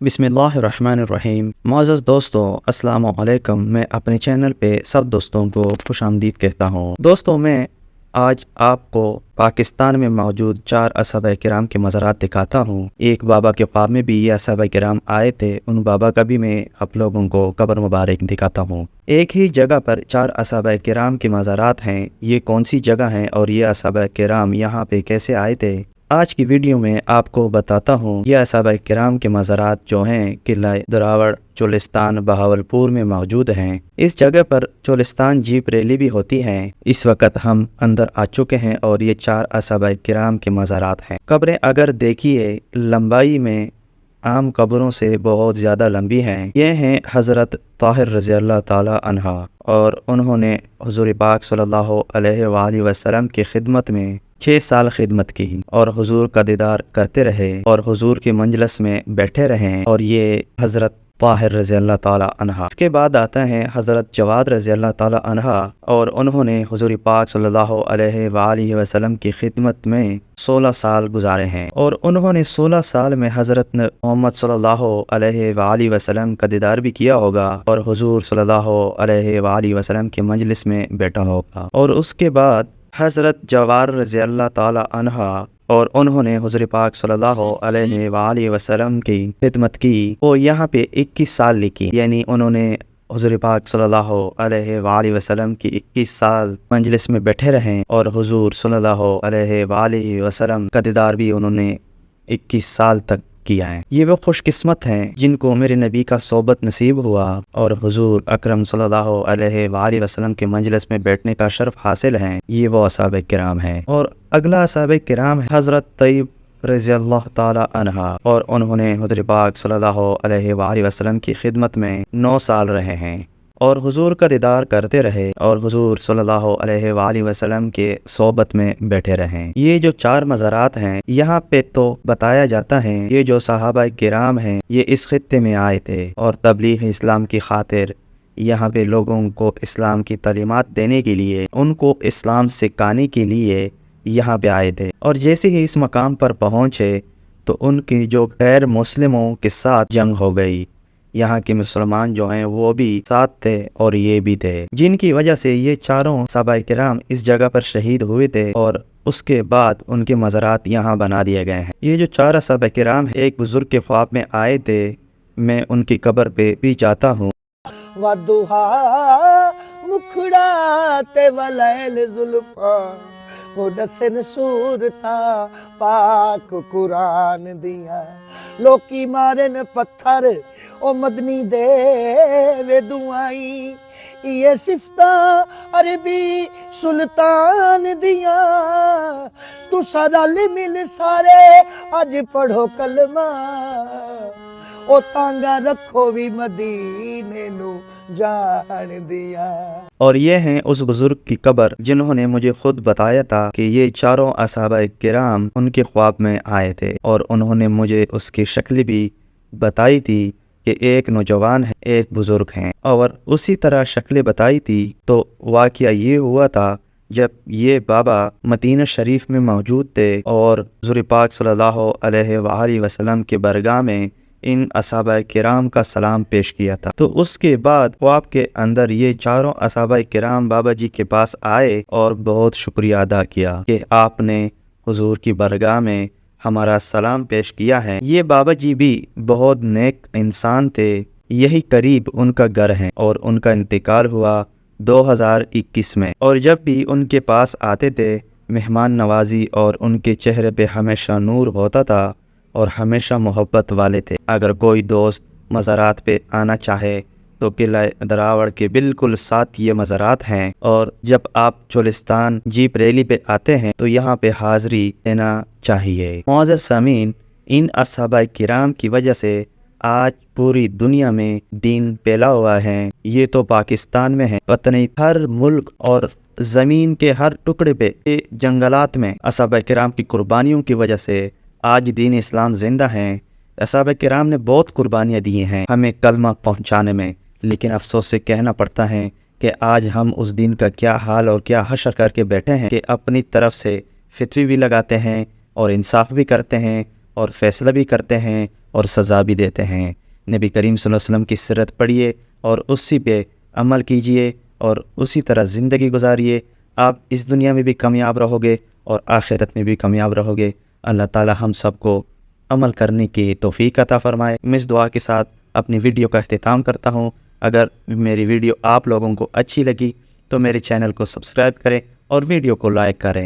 बिस्मिल्लाहिर्रहमानिर्रहीम। मुअज़्ज़ज़ दोस्तों, अस्सलाम वालेकुम। मैं अपने चैनल पे सब दोस्तों को खुशामदीद कहता हूँ। दोस्तों, मैं आज आपको पाकिस्तान में मौजूद 4 असहाबा किराम के मज़ारात दिखाता हूँ। एक बाबा के ख्वाब में भी ये असहाबा किराम आए थे। उन बाबा का भी मैं आप लोगों को कब्र मुबारक दिखाता हूँ। एक ही जगह पर 4 असहाबा किराम के मज़ारात हैं। ये कौन सी जगह हैं और ये असहाबा किराम यहाँ पे कैसे आए थे, आज की वीडियो में आपको बताता हूँ। ये असहाबा किराम के मज़ारात जो हैं किला दरावड़ चोलिस्तान बहावलपुर में मौजूद हैं। इस जगह पर चोलिस्तान जीप रैली भी होती है। इस वक्त हम अंदर आ चुके हैं और ये 4 असहाबा किराम के मज़ारात हैं। कब्रें अगर देखिए लंबाई में आम कब्रों से बहुत ज़्यादा लंबी हैं। ये हैं हज़रत ताहिर रज़ी अल्लाह ताला अन्हा, और उन्होंने हुज़ूर पाक सल्लल्लाहु अलैहि वसल्लम की खिदमत में 6 साल खिदमत की और हुजूर का दीदार करते रहे और हुजूर के मंजलस में बैठे रहे। और ये हज़रत ताहिर रज़ी अल्लाह ताला अन्हा। इसके बाद आता है हज़रत जवाद रज़ी अल्लाह ताला अन्हा, और उन्होंने हुजूर पाक सल्लल्लाहु अलैहि वसल्लम की खिदमत में 16 साल गुजारे हैं। और उन्होंने 16 साल में हज़रत मोहम्मद सल्लल्लाहु अलैहि वसल्लम का दीदार भी किया होगा और हुजूर सल्लल्लाहु अलैहि वसल्लम के मजलिस में बैठा होगा। और उसके बाद हज़रत जवार रज़ी अल्लाह ताला अन्हा, और उन्होंने हुज़ूर पाक सल्लल्लाहु अलैहि वसल्लम की खिदमत की। वो यहाँ पे 21 साल लिखी, यानी उन्होंने हुज़ूर पाक सल्लल्लाहु अलैहि वसल्लम की 21 साल मंजलिस में बैठे रहें और हुजूर सल्लल्लाहु अलैहि वसल्लम का दीदार भी उन्होंने 21 साल तक किया है। ये वो खुशकिस्मत हैं जिनको मेरे नबी का सोबत नसीब हुआ और हुजूर अकरम सल्लल्लाहु अलैहि वसल्लम के मंजलिस में बैठने का शर्फ हासिल है। ये वो असहाबे किराम हैं। और अगला असहाबे किराम है हज़रत तैयब रज़ी अल्लाह ताला अन्हा, और उन्होंने हुज़ूर पाक सल्लल्लाहु अलैहि वसल्लम की खिदमत में 9 साल रहे हैं और हुजूर का दीदार करते रहे और हुजूर सल्लल्लाहु अलैहि वसल्लम के सोबत में बैठे रहे। ये जो 4 मज़ारात हैं, यहाँ पे तो बताया जाता है ये जो सहाबा किराम हैं ये इस खित्ते में आए थे और तबलीग इस्लाम की खातिर यहाँ पे लोगों को इस्लाम की तालीमात देने के लिए, उनको इस्लाम सिखाने के लिए यहाँ पे आए थे। और जैसे ही इस मकाम पर पहुँचे तो उनकी जो गैर मुस्लिमों के साथ जंग हो गई। यहाँ के मुसलमान जो हैं वो भी साथ थे और ये भी थे, जिनकी वजह से ये चारों सहाबा किराम इस जगह पर शहीद हुए थे और उसके बाद उनके मज़ारात यहाँ बना दिए गए हैं। ये जो 4 सहाबा किराम एक बुजुर्ग के ख्वाब में आए थे, मैं उनकी कब्र पे भी जाता हूँ। वदुहा मुखड़ा ते वलैल जुल्फा हो दसन सूरता पाक कुरान दिया लोकी मारन पत्थर ओ मदनी दे वे दुआई ये सिफता अरबी सुल्तान दिया तू सारा मिल सारे अज पढ़ो कलमा ओ तांगा रखो भी मदीने नू जान दिया। और ये हैं उस बुजुर्ग की कब्र जिन्होंने मुझे खुद बताया था कि ये चारों असहाबा किराम उनके ख्वाब में आए थे और उन्होंने मुझे उसकी शक्ल भी बताई थी कि एक नौजवान है एक बुजुर्ग हैं, और उसी तरह शक्ल बताई थी। तो वाक़या ये हुआ था जब ये बाबा मदीना शरीफ में मौजूद थे और हुज़ूर पाक सल्लल्लाहु अलैहि वसल्लम के बरगाह में इन असहाबा किराम का सलाम पेश किया था। तो उसके बाद ख्वाब के अंदर ये चारों असहाबा किराम बाबा जी के पास आए और बहुत शुक्रिया अदा किया कि आपने हुजूर की बरगाह में हमारा सलाम पेश किया है। ये बाबा जी भी बहुत नेक इंसान थे, यही करीब उनका घर है और उनका इंतकाल हुआ 2021 में। और जब भी उनके पास आते थे मेहमान नवाजी और उनके चेहरे पे हमेशा नूर होता था और हमेशा मोहब्बत वाले थे। अगर कोई दोस्त मज़ारात पे आना चाहे तो किला दरावड़ के बिल्कुल साथ ये मज़ारात हैं, और जब आप चोलिस्तान जीप रैली पे आते हैं तो यहाँ पे हाज़री देना चाहिए। मुअज़्ज़ज़ सामीन, इन असहाबा किराम की वजह से आज पूरी दुनिया में दीन फैला हुआ है। ये तो पाकिस्तान में है, पता नहीं हर मुल्क और ज़मीन के हर टुकड़े पे जंगलात में असहाबा किराम की कुर्बानियों की वजह से आज दीन इस्लाम जिंदा हैं। असहाबा किराम ने बहुत कुर्बानियाँ दी हैं हमें कलमा पहुँचाने में, लेकिन अफसोस से कहना पड़ता है कि आज हम उस दिन का क्या हाल और क्या हशर करके बैठे हैं कि अपनी तरफ से फितवी भी लगाते हैं और इंसाफ भी करते हैं और फैसला भी करते हैं اور سزا بھی دیتے ہیں۔ نبی کریم صلی اللہ علیہ وسلم کی سیرت پڑھیے اور اسی پہ عمل کیجئے اور اسی طرح زندگی گزاریے۔ آپ اس دنیا میں بھی کامیاب رہو گے اور آخرت میں بھی کامیاب رہو گے۔ اللہ تعالی ہم سب کو عمل کرنے کی توفیق عطا فرمائے۔ میں اس دعا کے ساتھ اپنی ویڈیو کا اختتام کرتا ہوں۔ اگر میری ویڈیو آپ لوگوں کو اچھی لگی تو میرے چینل کو سبسکرائب کریں اور ویڈیو کو لائک کریں۔